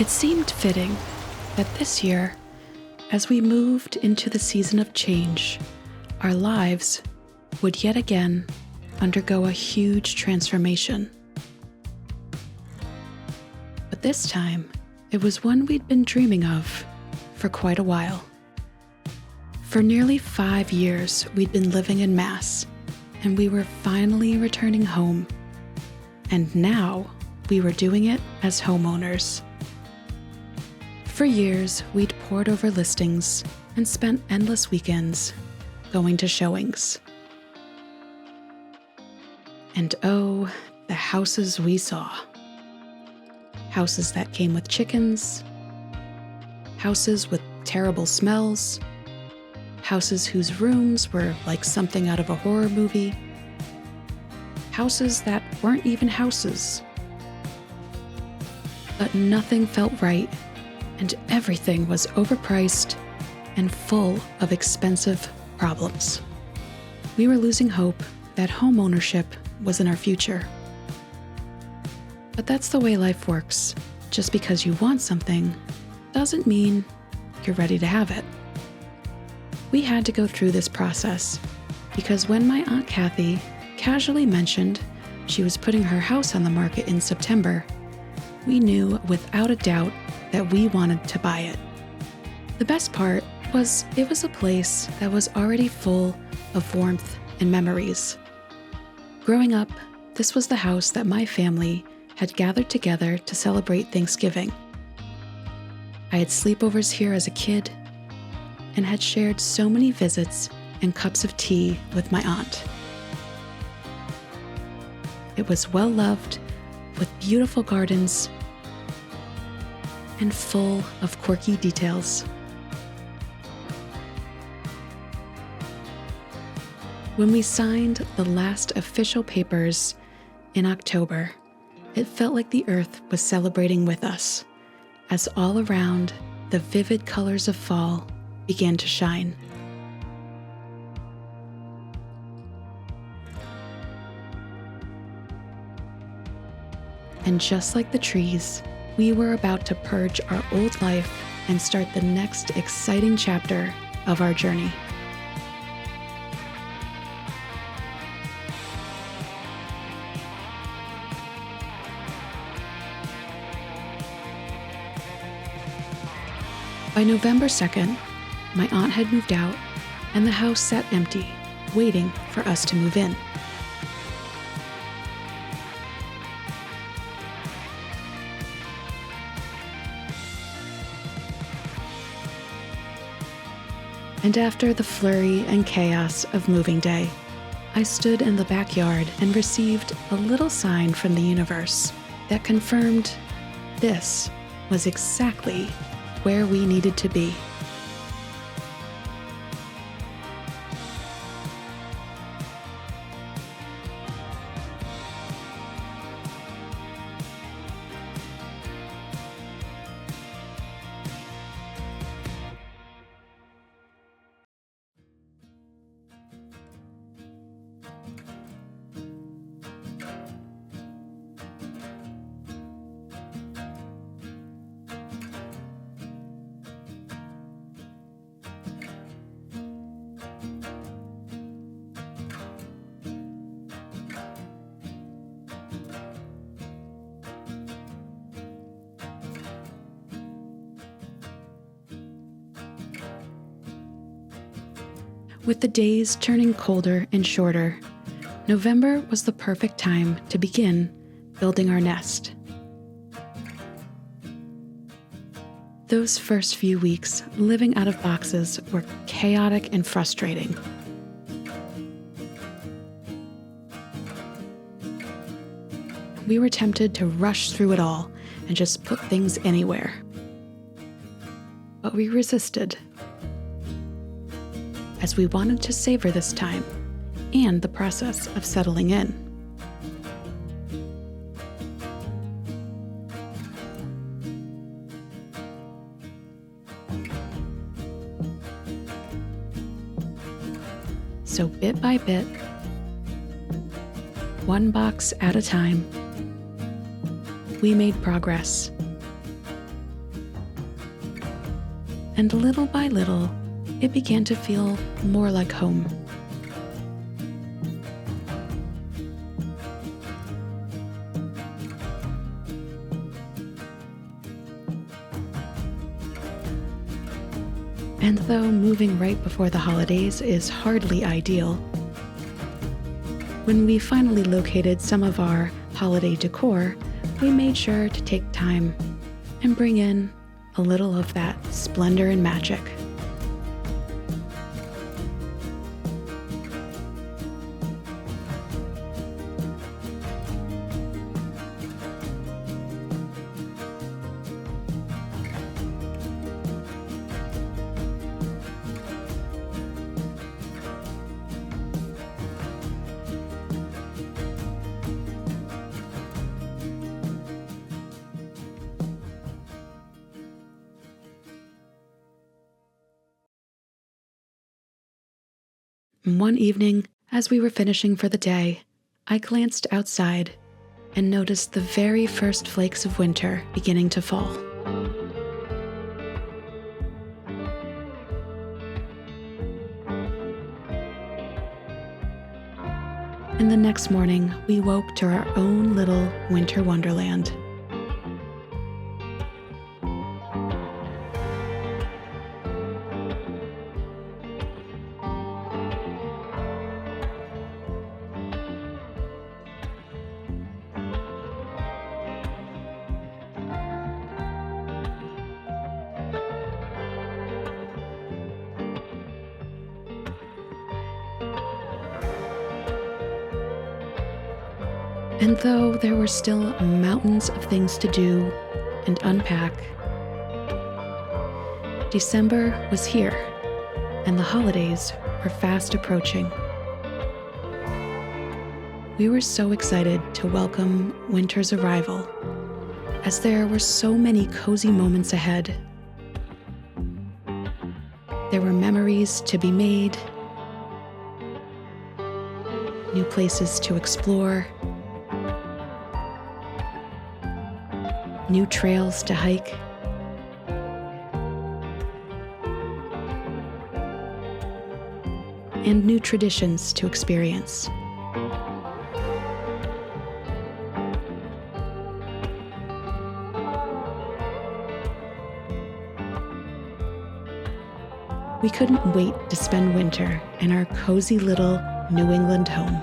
It seemed fitting that this year, as we moved into the season of change, our lives would yet again undergo a huge transformation. But this time, it was one we'd been dreaming of for quite a while. For nearly 5 years, we'd been living in Mass, and we were finally returning home. And now, we were doing it as homeowners. For years, we'd pored over listings and spent endless weekends going to showings. And oh, the houses we saw. Houses that came with chickens, houses with terrible smells, houses whose rooms were like something out of a horror movie, houses that weren't even houses. But nothing felt right, and everything was overpriced and full of expensive problems. We were losing hope that homeownership was in our future. But that's the way life works. Just because you want something doesn't mean you're ready to have it. We had to go through this process because when my Aunt Kathy casually mentioned she was putting her house on the market in September, we knew without a doubt that we wanted to buy it. The best part was it was a place that was already full of warmth and memories. Growing up, this was the house that my family had gathered together to celebrate Thanksgiving. I had sleepovers here as a kid and had shared so many visits and cups of tea with my aunt. It was well loved, with beautiful gardens and full of quirky details. When we signed the last official papers in October, it felt like the earth was celebrating with us, as all around the vivid colors of fall began to shine. And just like the trees, we were about to purge our old life and start the next exciting chapter of our journey. By November 2nd, my aunt had moved out and the house sat empty, waiting for us to move in. And after the flurry and chaos of moving day, I stood in the backyard and received a little sign from the universe that confirmed this was exactly where we needed to be. With the days turning colder and shorter, November was the perfect time to begin building our nest. Those first few weeks living out of boxes were chaotic and frustrating. We were tempted to rush through it all and just put things anywhere. But we resisted, as we wanted to savor this time and the process of settling in. So bit by bit, one box at a time, we made progress. and little by little, it began to feel more like home. And though moving right before the holidays is hardly ideal, when we finally located some of our holiday decor, we made sure to take time and bring in a little of that splendor and magic. One evening, as we were finishing for the day, I glanced outside and noticed the very first flakes of winter beginning to fall. And the next morning, we woke to our own little winter wonderland. And though there were still mountains of things to do and unpack, December was here, and the holidays were fast approaching. We were so excited to welcome winter's arrival, as there were so many cozy moments ahead. There were memories to be made, new places to explore, new trails to hike, and new traditions to experience. We couldn't wait to spend winter in our cozy little New England home.